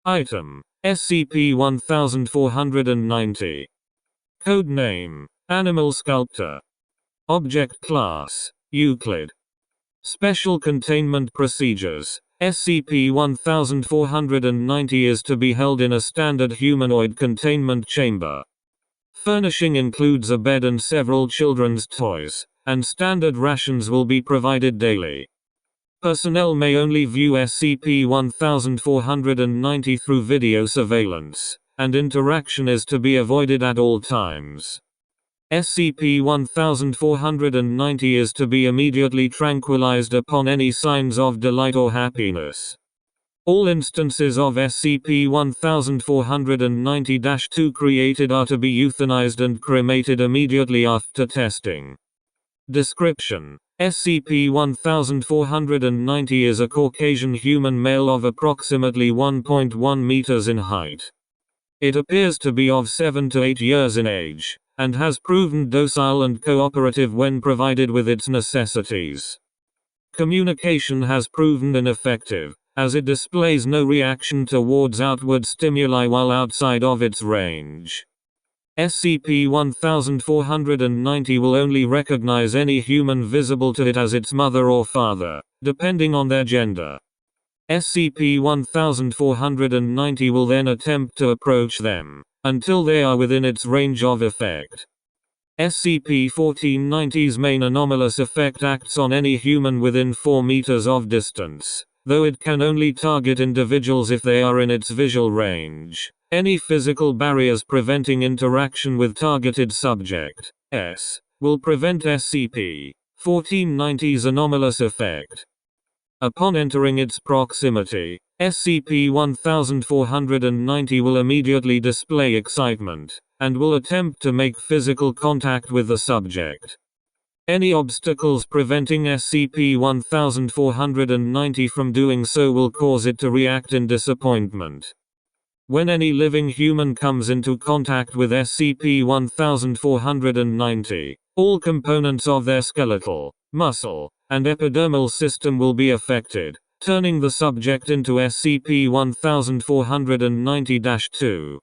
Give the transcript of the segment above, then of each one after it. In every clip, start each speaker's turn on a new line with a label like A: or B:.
A: Item: SCP-1490. Code name: Animal Sculptor. Object Class: Euclid. Special Containment Procedures: SCP-1490 is to be held in a standard humanoid containment chamber. Furnishing includes a bed and several children's toys, and standard rations will be provided daily. Personnel may only view SCP-1490 through video surveillance, and interaction is to be avoided at all times. SCP-1490 is to be immediately tranquilized upon any signs of delight or happiness. All instances of SCP-1490-2 created are to be euthanized and cremated immediately after testing. Description: SCP-1490 is a Caucasian human male of approximately 1.1 meters in height. It appears to be of 7 to 8 years in age, and has proven docile and cooperative when provided with its necessities. Communication has proven ineffective, as it displays no reaction towards outward stimuli while outside of its range. SCP-1490 will only recognize any human visible to it as its mother or father, depending on their gender. SCP-1490 will then attempt to approach them, until they are within its range of effect. SCP-1490's main anomalous effect acts on any human within 4 meters of distance, though it can only target individuals if they are in its visual range. Any physical barriers preventing interaction with targeted subject S will prevent SCP-1490's anomalous effect. Upon entering its proximity, SCP-1490 will immediately display excitement, and will attempt to make physical contact with the subject. Any obstacles preventing SCP-1490 from doing so will cause it to react in disappointment. When any living human comes into contact with SCP-1490, all components of their skeletal, muscle, and epidermal system will be affected, turning the subject into SCP-1490-2.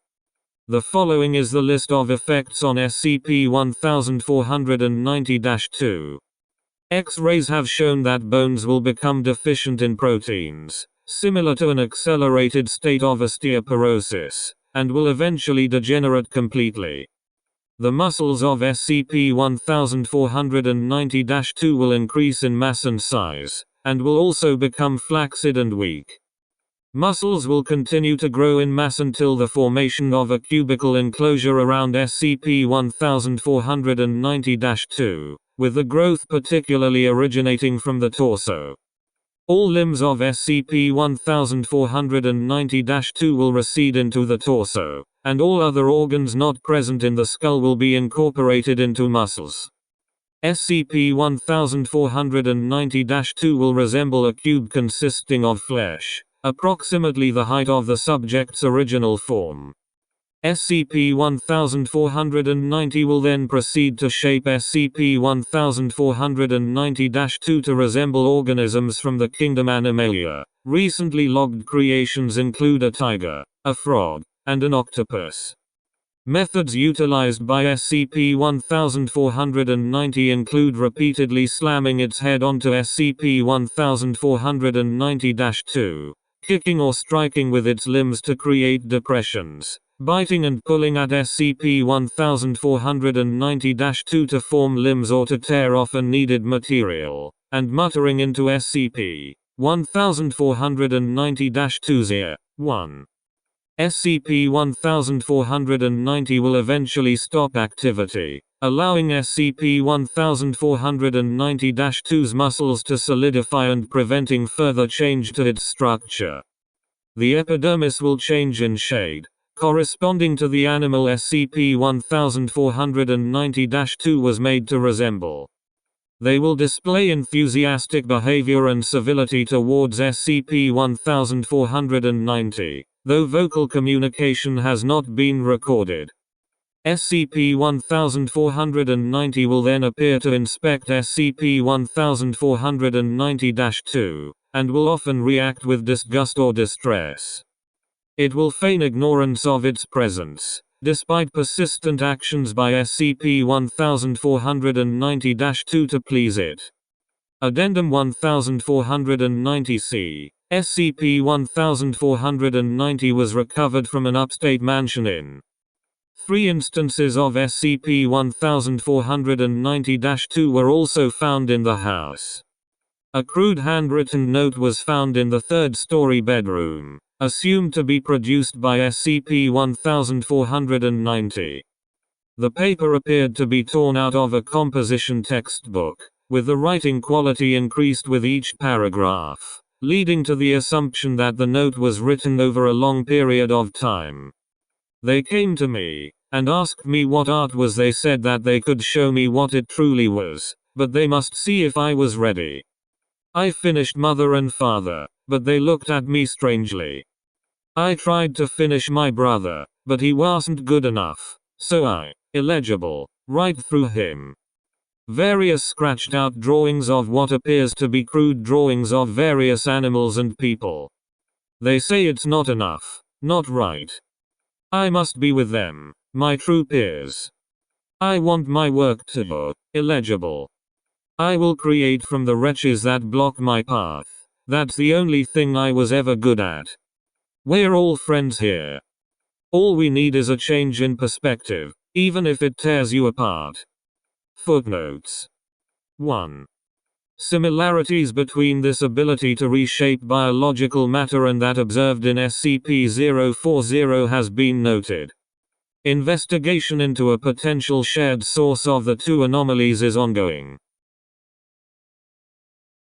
A: The following is the list of effects on SCP-1490-2. X-rays have shown that bones will become deficient in proteins, similar to an accelerated state of osteoporosis, and will eventually degenerate completely. The muscles of SCP-1490-2 will increase in mass and size, and will also become flaccid and weak. Muscles will continue to grow in mass until the formation of a cubical enclosure around SCP-1490-2, with the growth particularly originating from the torso. All limbs of SCP-1490-2 will recede into the torso, and all other organs not present in the skull will be incorporated into muscles. SCP-1490-2 will resemble a cube consisting of flesh, approximately the height of the subject's original form. SCP-1490 will then proceed to shape SCP-1490-2 to resemble organisms from the kingdom Animalia. Recently logged creations include a tiger, a frog, and an octopus. Methods utilized by SCP-1490 include repeatedly slamming its head onto SCP-1490-2, kicking or striking with its limbs to create depressions, biting and pulling at SCP-1490-2 to form limbs or to tear off unneeded material, and muttering into SCP-1490-2's ear. 1. SCP-1490 will eventually stop activity, allowing SCP-1490-2's muscles to solidify and preventing further change to its structure. The epidermis will change in shade, corresponding to the animal SCP-1490-2 was made to resemble. They will display enthusiastic behavior and civility towards SCP-1490, though vocal communication has not been recorded. SCP-1490 will then appear to inspect SCP-1490-2, and will often react with disgust or distress. It will feign ignorance of its presence, despite persistent actions by SCP-1490-2 to please it. Addendum 1490-C. SCP-1490 was recovered from an upstate mansion in 3 instances of SCP-1490-2 were also found in the house. A crude handwritten note was found in the third-story bedroom, assumed to be produced by SCP-1490. The paper appeared to be torn out of a composition textbook, with the writing quality increased with each paragraph, leading to the assumption that the note was written over a long period of time. They came to me and asked me what art was. They said that they could show me what it truly was, but they must see if I was ready. I finished Mother and Father, but they looked at me strangely. I tried to finish my brother, but he wasn't good enough, so I, illegible, right through him. Various scratched out drawings of what appears to be crude drawings of various animals and people. They say it's not enough, not right. I must be with them, my true peers. I want my work to be illegible. I will create from the wretches that block my path. That's the only thing I was ever good at. We're all friends here. All we need is a change in perspective, even if it tears you apart. Footnotes. 1. Similarities between this ability to reshape biological matter and that observed in SCP-040 has been noted. Investigation into a potential shared source of the two anomalies is ongoing.